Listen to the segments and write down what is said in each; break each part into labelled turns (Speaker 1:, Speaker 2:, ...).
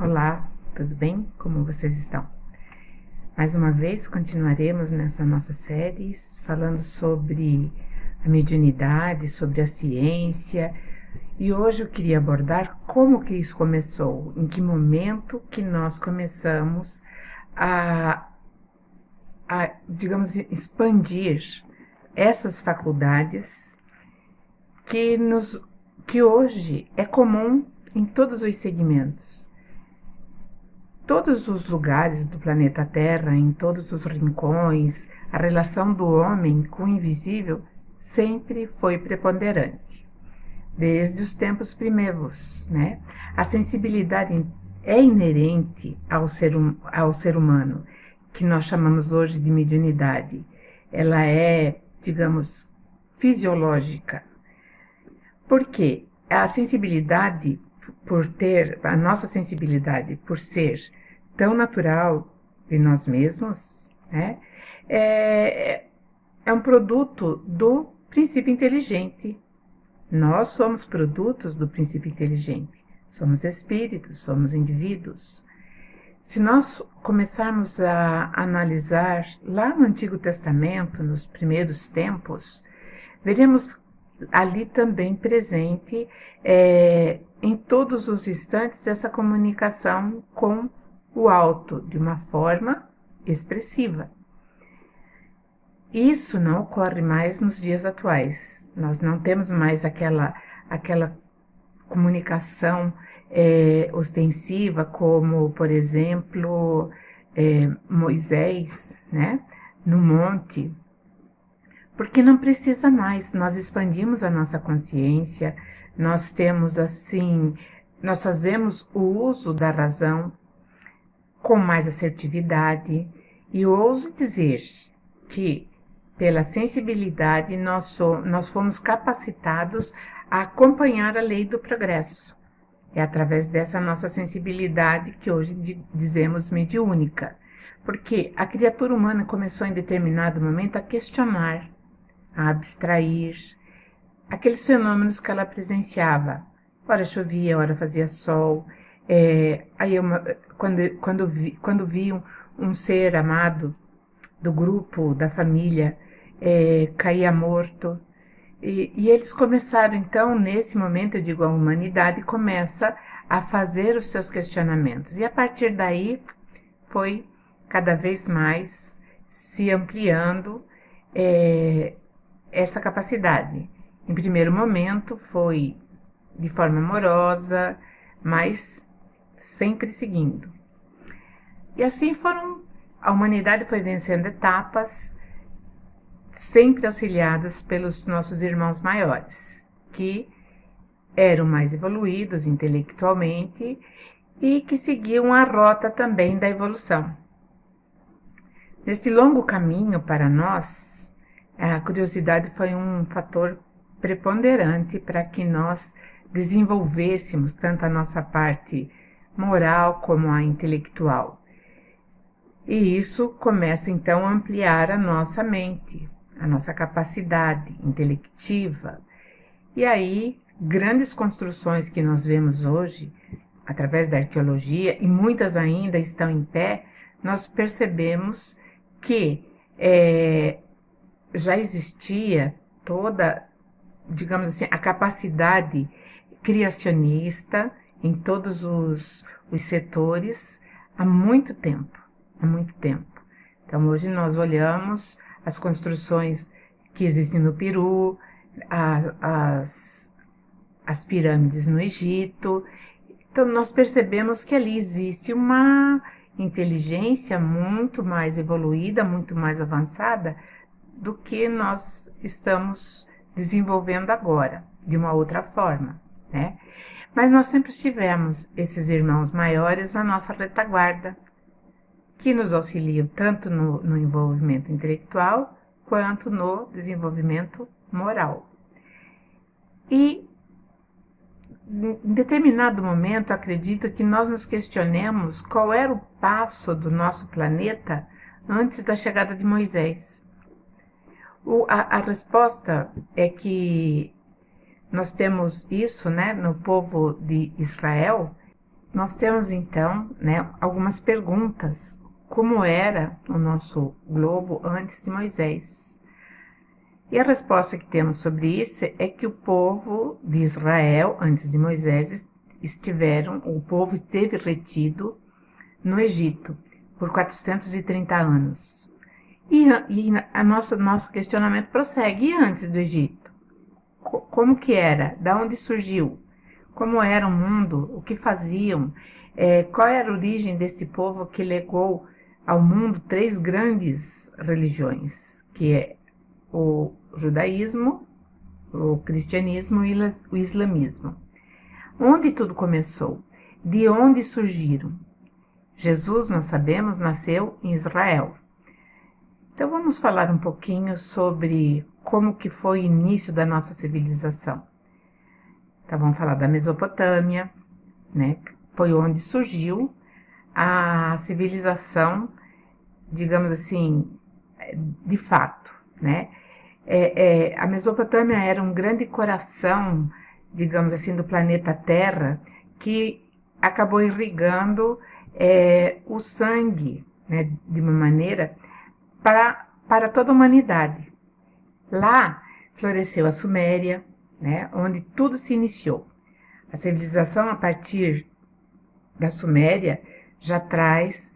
Speaker 1: Olá, tudo bem? Como vocês estão? Mais uma vez, continuaremos nessa nossa série falando sobre a mediunidade, sobre a ciência. E hoje eu queria abordar como que isso começou, em que momento que nós começamos digamos, expandir essas faculdades que hoje é comum em todos os segmentos. Todos os lugares do planeta Terra, em todos os rincões, a relação do homem com o invisível sempre foi preponderante, desde os tempos primeiros, né? A sensibilidade é inerente ao ser humano, que nós chamamos hoje de mediunidade. Ela é, digamos, fisiológica. Por quê? A nossa sensibilidade, por ser tão natural de nós mesmos, né, é, é um produto do princípio inteligente. Nós somos produtos do princípio inteligente. Somos espíritos, somos indivíduos. Se nós começarmos a analisar lá no Antigo Testamento, nos primeiros tempos, veremos ali também presente em todos os instantes essa comunicação com o alto de uma forma expressiva. Isso não ocorre mais nos dias atuais. Nós não temos mais aquela comunicação ostensiva como, por exemplo, Moisés, né, no monte. Porque não precisa mais, nós expandimos a nossa consciência, nós fazemos o uso da razão com mais assertividade, e ouso dizer que, pela sensibilidade, nós fomos capacitados a acompanhar a lei do progresso. É através dessa nossa sensibilidade que hoje dizemos mediúnica, porque a criatura humana começou em determinado momento a questionar, a abstrair aqueles fenômenos que ela presenciava. Ora chovia, ora fazia sol. Quando vi um ser amado do grupo, da família, caía morto. E eles começaram, então, nesse momento, eu digo, a humanidade começa a fazer os seus questionamentos. E a partir daí foi cada vez mais se ampliando essa capacidade. Em primeiro momento foi de forma amorosa, mas sempre seguindo. E assim a humanidade foi vencendo etapas, sempre auxiliadas pelos nossos irmãos maiores, que eram mais evoluídos intelectualmente e que seguiam a rota também da evolução. Nesse longo caminho para nós, a curiosidade foi um fator preponderante para que nós desenvolvêssemos tanto a nossa parte moral como a intelectual. E isso começa então a ampliar a nossa mente, a nossa capacidade intelectiva. E aí, grandes construções que nós vemos hoje, através da arqueologia, e muitas ainda estão em pé, nós percebemos que já existia toda, digamos assim, a capacidade criacionista em todos os setores há muito tempo, Então, hoje nós olhamos as construções que existem no Peru, as pirâmides no Egito. Então, nós percebemos que ali existe uma inteligência muito mais evoluída, muito mais avançada do que nós estamos desenvolvendo agora, de uma outra forma, né? Mas nós sempre tivemos esses irmãos maiores na nossa retaguarda, que nos auxiliam tanto no envolvimento intelectual quanto no desenvolvimento moral. E em determinado momento, acredito que nós nos questionemos qual era o passo do nosso planeta antes da chegada de Moisés. A resposta é que nós temos isso, né, no povo de Israel, nós temos então, né, algumas perguntas. Como era o nosso globo antes de Moisés? E a resposta que temos sobre isso é que o povo de Israel, antes de Moisés, o povo esteve retido no Egito por 430 anos. Nosso questionamento prossegue. E antes do Egito? Como que era? Da onde surgiu? Como era o mundo? O que faziam? Qual era a origem desse povo que legou ao mundo 3 grandes religiões, que é o judaísmo, o cristianismo e o islamismo? Onde tudo começou? De onde surgiram? Jesus, nós sabemos, nasceu em Israel. Então vamos falar um pouquinho sobre como que foi o início da nossa civilização. Então vamos falar da Mesopotâmia, né? Foi onde surgiu a civilização, digamos assim, de fato, né? A Mesopotâmia era um grande coração, digamos assim, do planeta Terra, que acabou irrigando o sangue, né, de uma maneira para toda a humanidade. Lá floresceu a Suméria, né, onde tudo se iniciou. A civilização, a partir da Suméria, já traz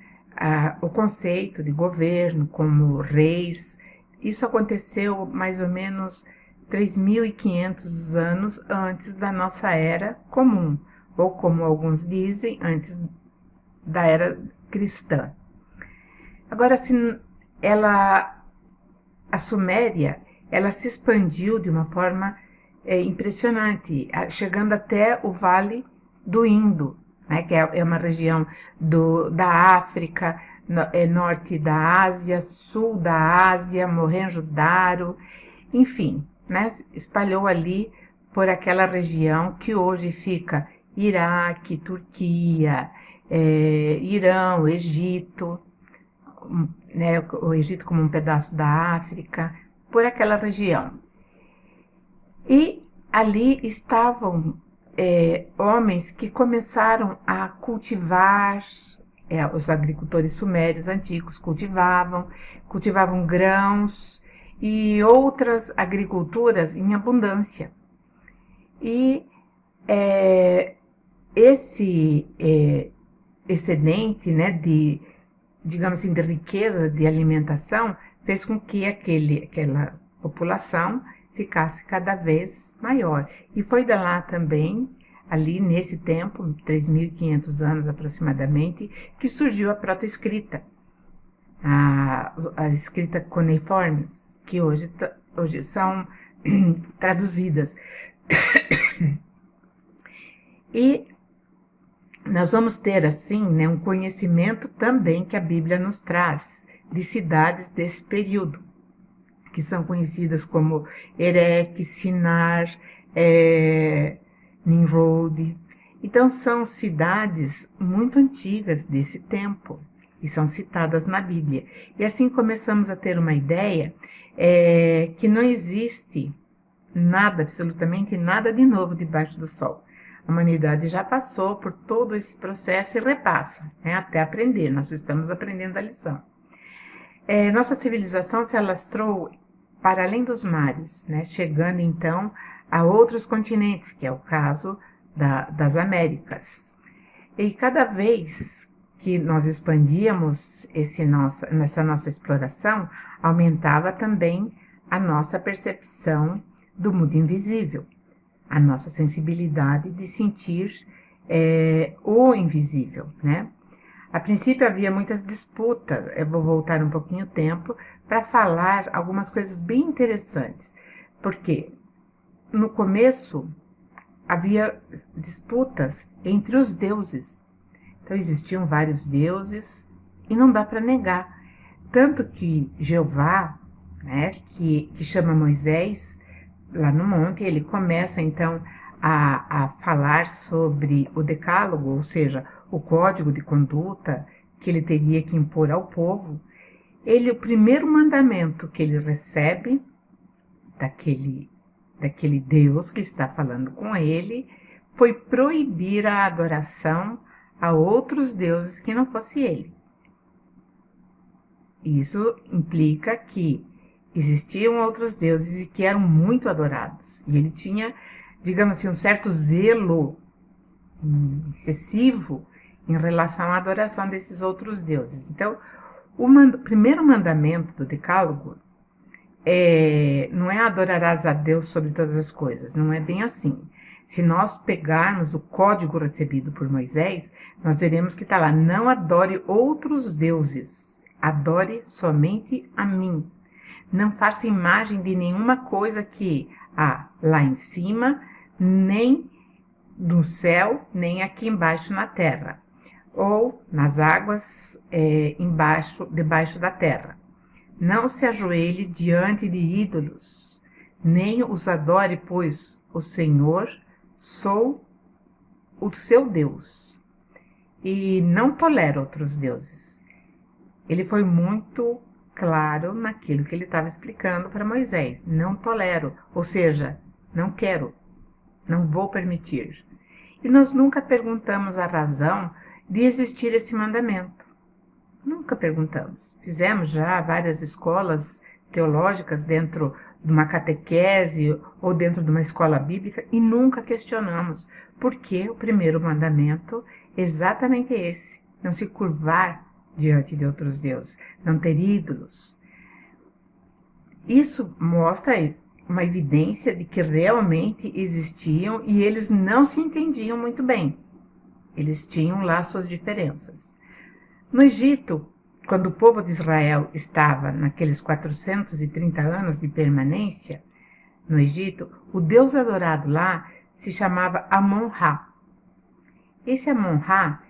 Speaker 1: o conceito de governo como reis. Isso aconteceu mais ou menos 3.500 anos antes da nossa era comum, ou como alguns dizem, antes da era cristã. Agora, assim, a Suméria, ela se expandiu de uma forma impressionante, chegando até o Vale do Indo, né, que é uma região da África, norte da Ásia, sul da Ásia, Mohenjo-Daro, enfim, né, espalhou ali por aquela região que hoje fica Iraque, Turquia, Irão, Egito, né, o Egito como um pedaço da África, por aquela região. E ali estavam homens que começaram a cultivar, os agricultores sumérios antigos cultivavam grãos e outras agriculturas em abundância. E esse excedente, né, digamos assim, de riqueza de alimentação, fez com que aquela população ficasse cada vez maior. E foi de lá também, ali nesse tempo, 3.500 anos aproximadamente, que surgiu a protoescrita, a escrita cuneiformes, que hoje são traduzidas. E nós vamos ter, assim, né, um conhecimento também que a Bíblia nos traz de cidades desse período, que são conhecidas como Erech, Sinar, Nimrod. Então, são cidades muito antigas desse tempo e são citadas na Bíblia. E assim começamos a ter uma ideia que não existe nada, absolutamente nada de novo debaixo do sol. A humanidade já passou por todo esse processo e repassa, né, até aprender. Nós estamos aprendendo a lição. Nossa civilização se alastrou para além dos mares, né, chegando então a outros continentes, que é o caso das Américas. E cada vez que nós expandíamos nessa nossa exploração, aumentava também a nossa percepção do mundo invisível, a nossa sensibilidade de sentir o invisível, né? A princípio havia muitas disputas, eu vou voltar um pouquinho o tempo para falar algumas coisas bem interessantes, porque no começo havia disputas entre os deuses, então existiam vários deuses e não dá para negar, tanto que Jeová, né, que chama Moisés lá no monte, ele começa então a falar sobre o decálogo, ou seja, o código de conduta que ele teria que impor ao povo. O primeiro mandamento que ele recebe daquele Deus que está falando com ele foi proibir a adoração a outros deuses que não fosse ele. Isso implica que existiam outros deuses e que eram muito adorados. E ele tinha, digamos assim, um certo zelo excessivo em relação à adoração desses outros deuses. Então, o primeiro mandamento do Decálogo não é adorarás a Deus sobre todas as coisas, não é bem assim. Se nós pegarmos o código recebido por Moisés, nós veremos que está lá, não adore outros deuses, adore somente a mim. Não faça imagem de nenhuma coisa que há lá em cima, nem no céu, nem aqui embaixo na terra, ou nas águas debaixo da terra. Não se ajoelhe diante de ídolos, nem os adore, pois o Senhor sou o seu Deus, e não tolero outros deuses. Ele foi muito claro naquilo que ele estava explicando para Moisés. Não tolero, ou seja, não quero, não vou permitir. E nós nunca perguntamos a razão de existir esse mandamento. Nunca perguntamos. Fizemos já várias escolas teológicas dentro de uma catequese ou dentro de uma escola bíblica e nunca questionamos por que o primeiro mandamento é exatamente esse: não se curvar diante de outros deuses, não ter ídolos. Isso mostra uma evidência de que realmente existiam e eles não se entendiam muito bem. Eles tinham lá suas diferenças. No Egito, quando o povo de Israel estava naqueles 430 anos de permanência no Egito, o deus adorado lá se chamava Amon-Ra. Esse Amon-Ra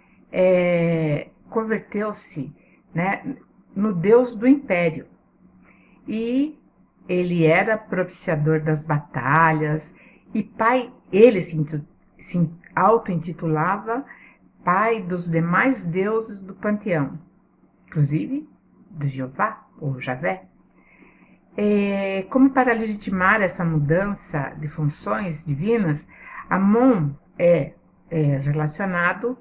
Speaker 1: converteu-se, né, no deus do império. E ele era propiciador das batalhas e ele se auto-intitulava pai dos demais deuses do panteão, inclusive do Jeová ou Javé. Como para legitimar essa mudança de funções divinas, Amon é relacionado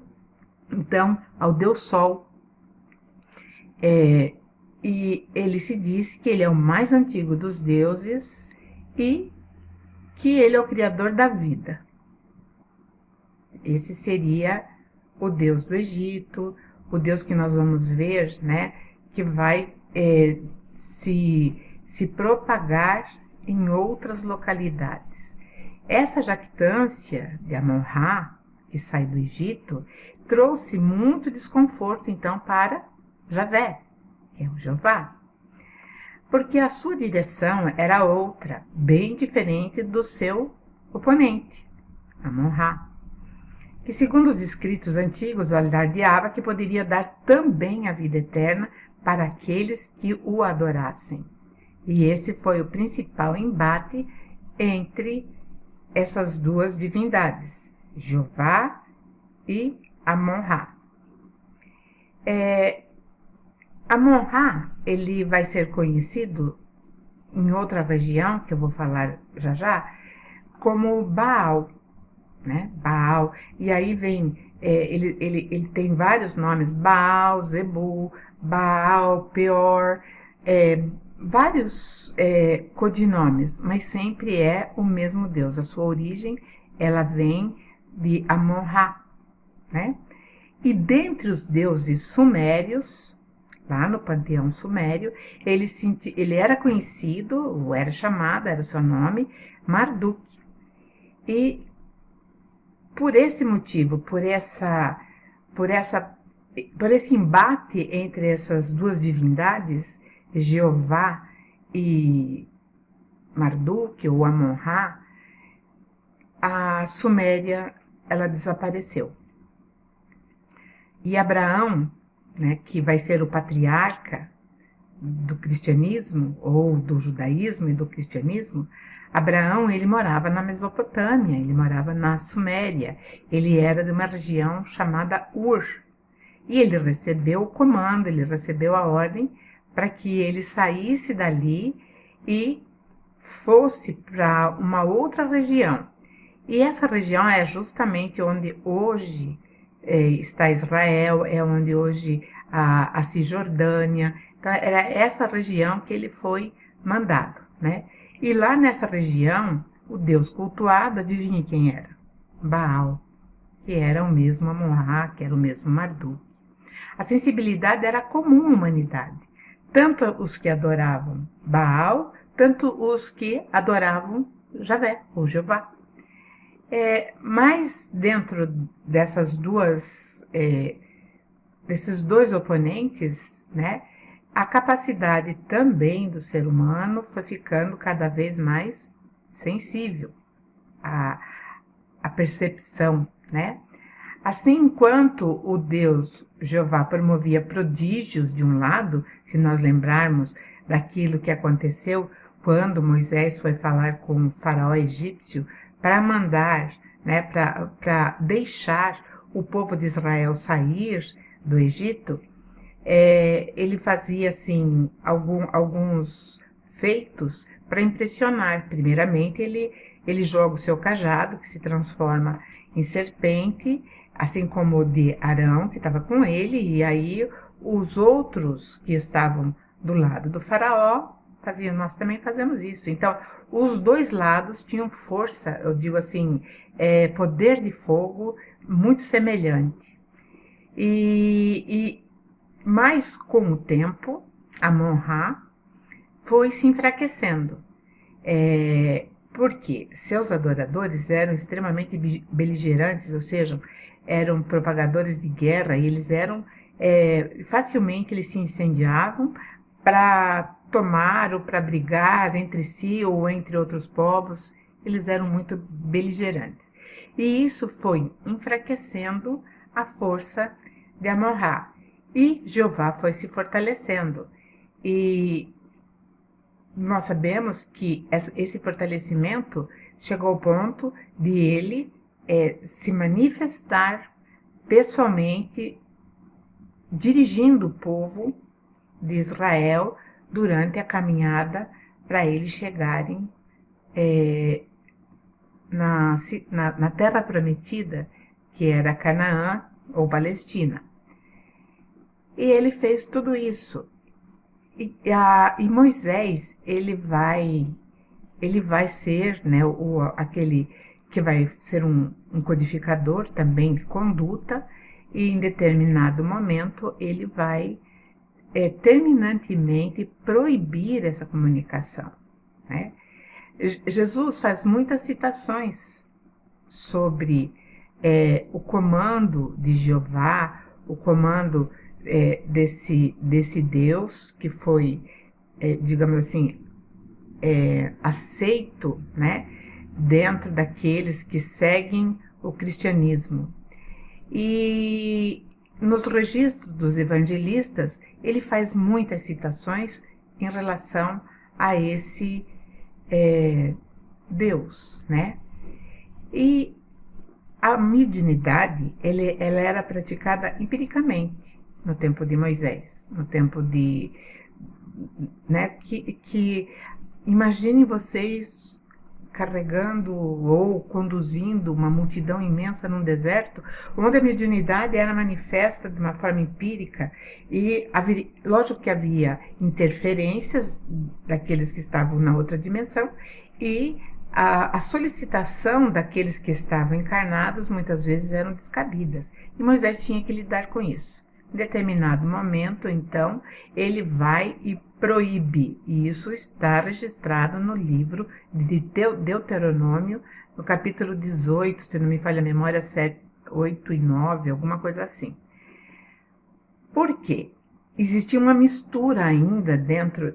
Speaker 1: então ao Deus Sol. E ele se diz que ele é o mais antigo dos deuses e que ele é o criador da vida. Esse seria o Deus do Egito, o Deus que nós vamos ver, né, que vai se propagar em outras localidades. Essa jactância de Amon-Ra, que sai do Egito, trouxe muito desconforto, então, para Javé, que é o Jeová, porque a sua direção era outra, bem diferente do seu oponente, Amon-Ra, que, segundo os escritos antigos, alardeava que poderia dar também a vida eterna para aqueles que o adorassem. E esse foi o principal embate entre essas duas divindades, Jeová e Amon-Ra. Amon-Ra, ele vai ser conhecido em outra região, que eu vou falar já já, como Baal, né? Baal. E aí vem, ele tem vários nomes: Baal, Zebu, Baal, Peor, vários codinomes, mas sempre é o mesmo Deus. A sua origem, ela vem de Amon-Ra, né? E dentre os deuses sumérios, lá no panteão sumério, ele era conhecido, ou era chamado, era o seu nome, Marduk. E por esse motivo, por esse embate entre essas duas divindades, Jeová e Marduk, ou Amon-Ra, a Suméria, ela desapareceu. E Abraão, né, que vai ser o patriarca do cristianismo, ou do judaísmo e do cristianismo, Abraão, ele morava na Mesopotâmia, ele morava na Suméria, ele era de uma região chamada Ur. E ele recebeu o comando, ele recebeu a ordem para que ele saísse dali e fosse para uma outra região. E essa região é justamente onde hoje está Israel, é onde hoje a Cisjordânia. Então, era essa região que ele foi mandado, né? E lá nessa região, o deus cultuado, adivinhe quem era? Baal, que era o mesmo Amon-Ra, que era o mesmo Marduk. A sensibilidade era comum à humanidade, tanto os que adoravam Baal, tanto os que adoravam Javé, ou Jeová. Mas dentro desses dois oponentes, né, a capacidade também do ser humano foi ficando cada vez mais sensível à percepção, né? Assim, enquanto o Deus Jeová promovia prodígios de um lado, se nós lembrarmos daquilo que aconteceu quando Moisés foi falar com o faraó egípcio para mandar, né, para deixar o povo de Israel sair do Egito, ele fazia assim alguns feitos para impressionar. Primeiramente, ele joga o seu cajado, que se transforma em serpente, assim como o de Arão, que estava com ele, e aí os outros que estavam do lado do faraó faziam, nós também fazemos isso. Então, os dois lados tinham força, eu digo assim, poder de fogo muito semelhante. Mas com o tempo, Amon-Ra foi se enfraquecendo. Porque seus adoradores eram extremamente beligerantes, ou seja, eram propagadores de guerra, e eles eram facilmente eles se incendiavam para tomar ou para brigar entre si ou entre outros povos. Eles eram muito beligerantes. E isso foi enfraquecendo a força de Amon-Ra. E Jeová foi se fortalecendo. E nós sabemos que esse fortalecimento chegou ao ponto de ele se manifestar pessoalmente, dirigindo o povo de Israel durante a caminhada para eles chegarem na terra prometida, que era Canaã ou Palestina. E ele fez tudo isso. E Moisés, ele vai ser, né, aquele que vai ser um codificador também de conduta, e em determinado momento ele vai terminantemente proibir essa comunicação, né? Jesus faz muitas citações sobre o comando de Jeová, o comando desse Deus que foi, digamos assim, aceito, né, dentro daqueles que seguem o cristianismo. E nos registros dos evangelistas, ele faz muitas citações em relação a esse Deus, né? E a mediunidade, ela era praticada empiricamente no tempo de Moisés, no tempo de, né, que imaginem vocês carregando ou conduzindo uma multidão imensa num deserto, onde a mediunidade era manifesta de uma forma empírica, e lógico que havia interferências daqueles que estavam na outra dimensão, e a solicitação daqueles que estavam encarnados muitas vezes eram descabidas, e Moisés tinha que lidar com isso. Em determinado momento, então, ele vai e proíbe, e isso está registrado no livro de Deuteronômio, no capítulo 18, se não me falha a memória, 7, 8 e 9, alguma coisa assim. Por quê? Existia uma mistura ainda dentro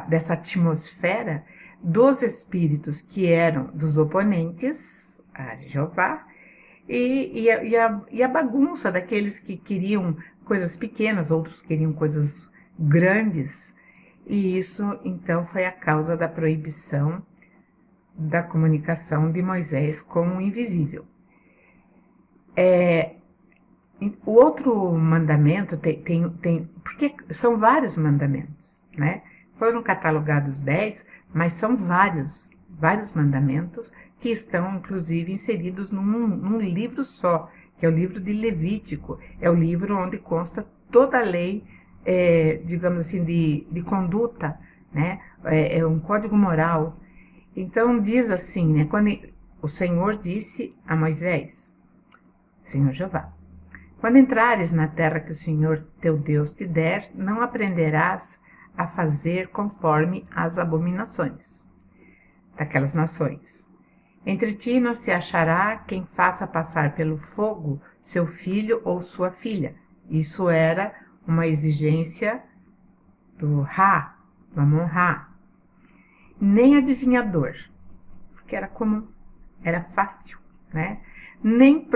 Speaker 1: dessa atmosfera dos espíritos que eram dos oponentes a Jeová, e a bagunça daqueles que queriam coisas pequenas, outros queriam coisas grandes, e isso então foi a causa da proibição da comunicação de Moisés com o invisível. O outro mandamento porque são vários mandamentos, né? Foram catalogados 10, mas são vários mandamentos que estão, inclusive, inseridos num livro só, que é o livro de Levítico. É o livro onde consta toda a lei, digamos assim, de conduta, né? É um código moral. Então, diz assim, né? Quando o Senhor disse a Moisés, Senhor Jeová, quando entrares na terra que o Senhor teu Deus te der, não aprenderás a fazer conforme as abominações daquelas nações. Entre ti não se achará quem faça passar pelo fogo seu filho ou sua filha. Isso era uma exigência do Ra, do Amon-Ra. Nem adivinhador, porque era comum, era fácil, né? Nem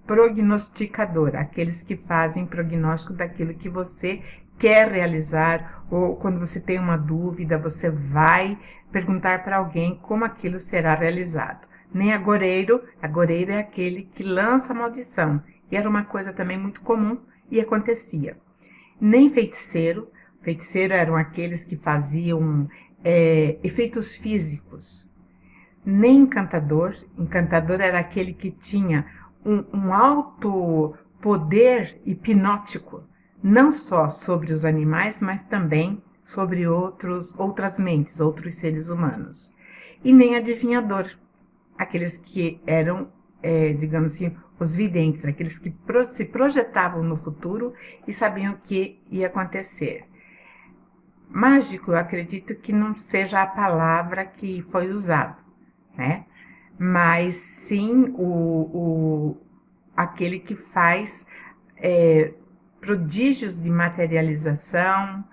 Speaker 1: prognosticador, aqueles que fazem prognóstico daquilo que você quer realizar, ou quando você tem uma dúvida, você vai perguntar para alguém como aquilo será realizado. Nem agoreiro é aquele que lança maldição, e era uma coisa também muito comum e acontecia. Nem feiticeiro eram aqueles que faziam efeitos físicos. Nem encantador era aquele que tinha um alto poder hipnótico, não só sobre os animais, mas também sobre outras mentes, outros seres humanos. E nem adivinhador, aqueles que eram, digamos assim, os videntes, aqueles que se projetavam no futuro e sabiam o que ia acontecer. Mágico, eu acredito que não seja a palavra que foi usada, né? Mas sim aquele que faz prodígios de materialização,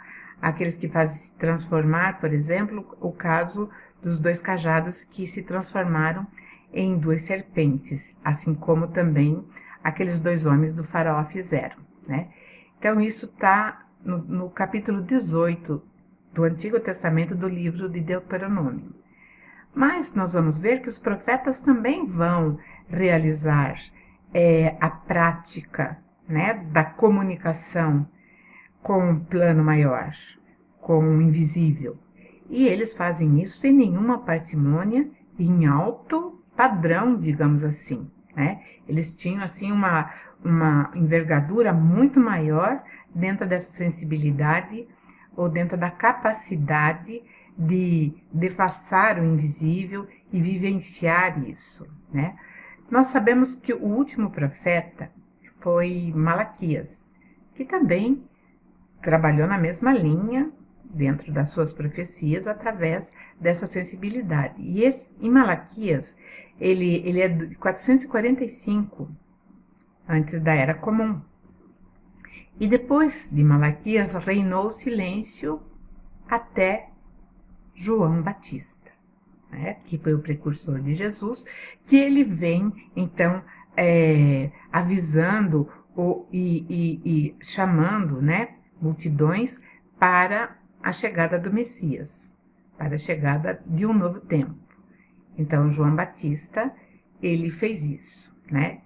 Speaker 1: aqueles que fazem se transformar, por exemplo, o caso dos 2 cajados que se transformaram em 2 serpentes, assim como também aqueles 2 homens do faraó fizeram, né? Então isso está no capítulo 18 do Antigo Testamento do livro de Deuteronômio. Mas nós vamos ver que os profetas também vão realizar a prática, né, da comunicação com o plano maior, com o invisível. E eles fazem isso sem nenhuma parcimônia e em alto padrão, digamos assim, né? Eles tinham assim uma envergadura muito maior dentro dessa sensibilidade ou dentro da capacidade de defaçar o invisível e vivenciar isso, né? Nós sabemos que o último profeta foi Malaquias, que também trabalhou na mesma linha dentro das suas profecias através dessa sensibilidade. E em Malaquias, ele é de 445 antes da Era Comum. E depois de Malaquias reinou o silêncio até João Batista, né, que foi o precursor de Jesus, que ele vem, então, avisando e chamando, né, multidões para a chegada do Messias, para a chegada de um novo tempo. Então, João Batista, ele fez isso, né?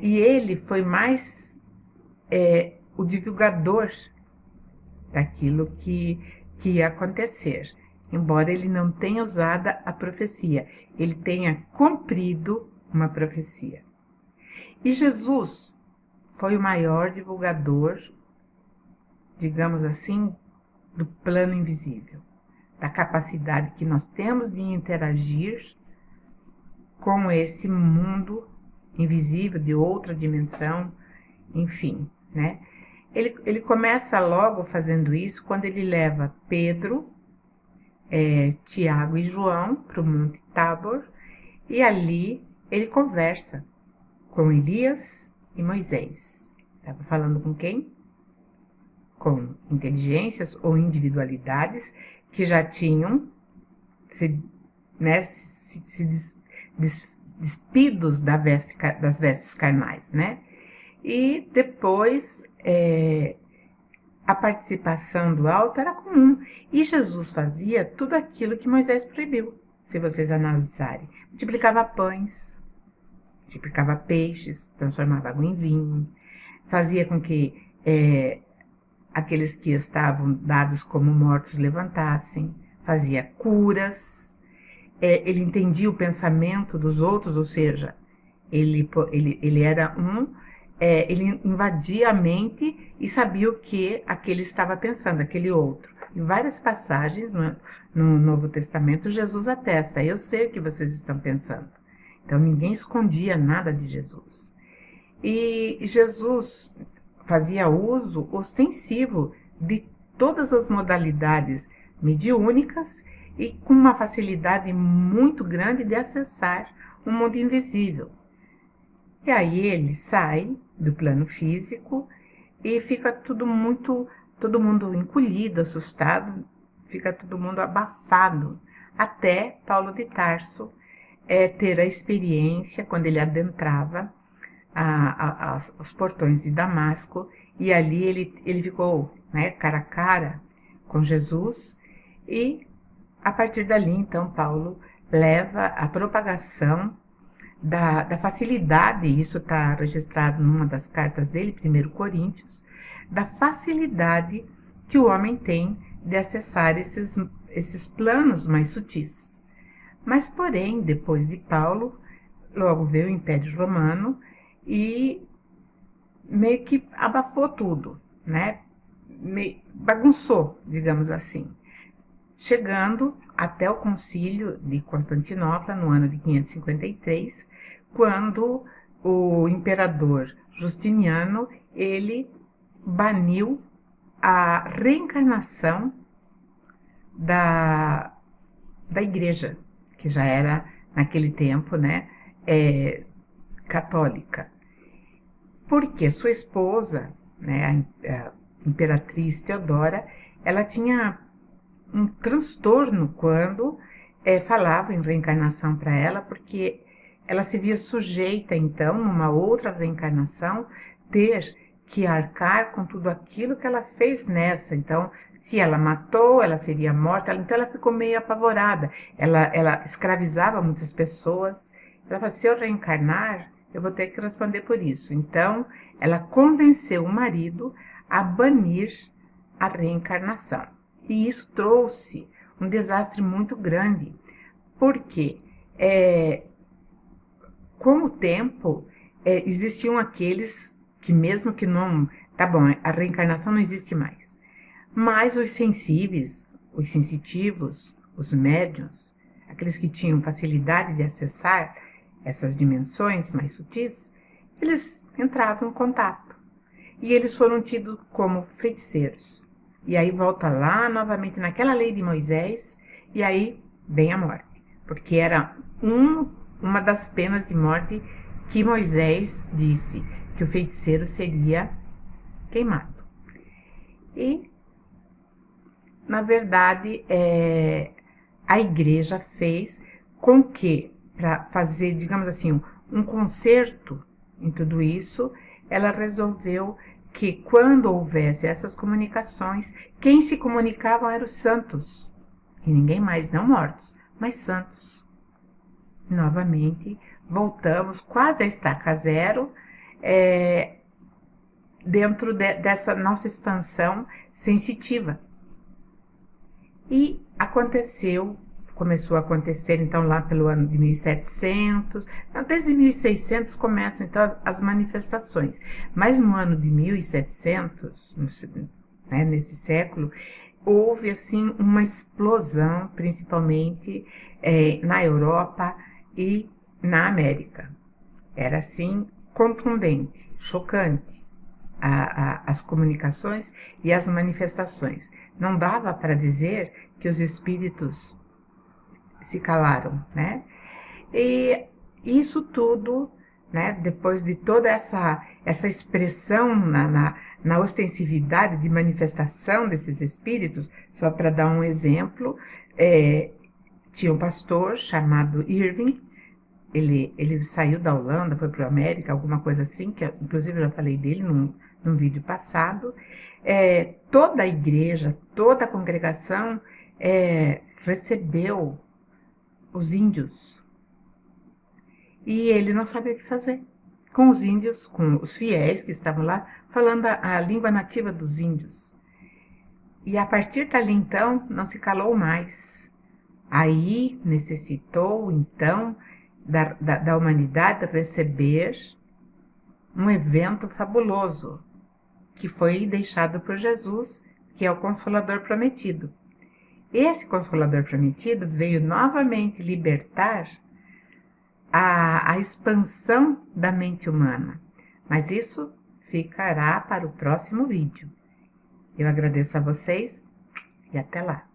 Speaker 1: E ele foi mais o divulgador daquilo que ia acontecer, embora ele não tenha usado a profecia, ele tenha cumprido uma profecia. E Jesus foi o maior divulgador, digamos assim, do plano invisível, da capacidade que nós temos de interagir com esse mundo invisível, de outra dimensão, enfim, né? Ele começa logo fazendo isso quando ele leva Pedro, Tiago e João para o Monte Tabor, e ali ele conversa com Elias e Moisés. Estava falando com quem? Com inteligências ou individualidades que já tinham se despidos das vestes carnais, né? E depois a participação do alto era comum. E Jesus fazia tudo aquilo que Moisés proibiu, se vocês analisarem. Multiplicava pães, multiplicava peixes, transformava água em vinho, fazia com que aqueles que estavam dados como mortos levantassem, fazia curas. ele entendia o pensamento dos outros, ou seja, ele era ele invadia a mente e sabia o que aquele estava pensando, aquele outro. Em várias passagens no Novo Testamento, Jesus atesta: eu sei o que vocês estão pensando. Então ninguém escondia nada de Jesus. E Jesus fazia uso ostensivo de todas as modalidades mediúnicas e com uma facilidade muito grande de acessar o mundo invisível. E aí ele sai do plano físico e fica todo mundo encolhido, assustado, fica todo mundo abafado, até Paulo de Tarso ter a experiência, quando ele adentrava os portões de Damasco, e ali ele ficou, né, cara a cara com Jesus, e a partir dali, então, Paulo leva a propagação da facilidade, isso está registrado numa das cartas dele, 1 Coríntios, da facilidade que o homem tem de acessar esses planos mais sutis. Mas, porém, depois de Paulo, logo veio o Império Romano e meio que abafou tudo, né? Bagunçou, digamos assim, chegando até o Concílio de Constantinopla no ano de 553, quando o imperador Justiniano ele baniu a reencarnação da igreja, que já era naquele tempo, né, católica, porque sua esposa, né, a imperatriz Teodora, ela tinha um transtorno quando falava em reencarnação para ela, porque ela se via sujeita, então, numa outra reencarnação, ter que arcar com tudo aquilo que ela fez nessa. Então, se ela matou, ela seria morta. Então, ela ficou meio apavorada. Ela escravizava muitas pessoas. Ela falou: se eu reencarnar, eu vou ter que responder por isso. Então, ela convenceu o marido a banir a reencarnação. E isso trouxe um desastre muito grande, porque com o tempo existiam aqueles que, mesmo que não, tá bom, a reencarnação não existe mais, mas os sensíveis, os sensitivos, os médiuns, aqueles que tinham facilidade de acessar essas dimensões mais sutis, eles entravam em contato e eles foram tidos como feiticeiros. E aí volta lá novamente naquela lei de Moisés, e aí vem a morte, porque era uma das penas de morte que Moisés disse, que o feiticeiro seria queimado. E, na verdade, a igreja fez com que, para fazer, digamos assim, um conserto em tudo isso, ela resolveu que quando houvesse essas comunicações, quem se comunicavam eram os santos, e ninguém mais, não mortos, mas santos. Novamente, voltamos quase a estaca zero, dentro dessa nossa expansão sensitiva. E começou a acontecer então lá pelo ano de 1700, desde 1600 começam então as manifestações, mas no ano de 1700, né, nesse século, houve assim uma explosão, principalmente na Europa e na América. Era assim contundente, chocante as comunicações e as manifestações. Não dava para dizer que os espíritos se calaram, né? E isso tudo, né, depois de toda essa expressão na ostensividade de manifestação desses espíritos, só para dar um exemplo, tinha um pastor chamado Irving, ele saiu da Holanda, foi para a América, alguma coisa assim, que inclusive eu já falei dele num vídeo passado. Toda a igreja, toda a congregação recebeu os índios. E ele não sabia o que fazer com os índios, com os fiéis que estavam lá, falando a língua nativa dos índios. E a partir dali, então, não se calou mais, Aí necessitou, então, da humanidade receber um evento fabuloso, que foi deixado por Jesus, que é o Consolador Prometido. Esse Consolador Prometido veio novamente libertar a expansão da mente humana, mas isso ficará para o próximo vídeo. Eu agradeço a vocês e até lá!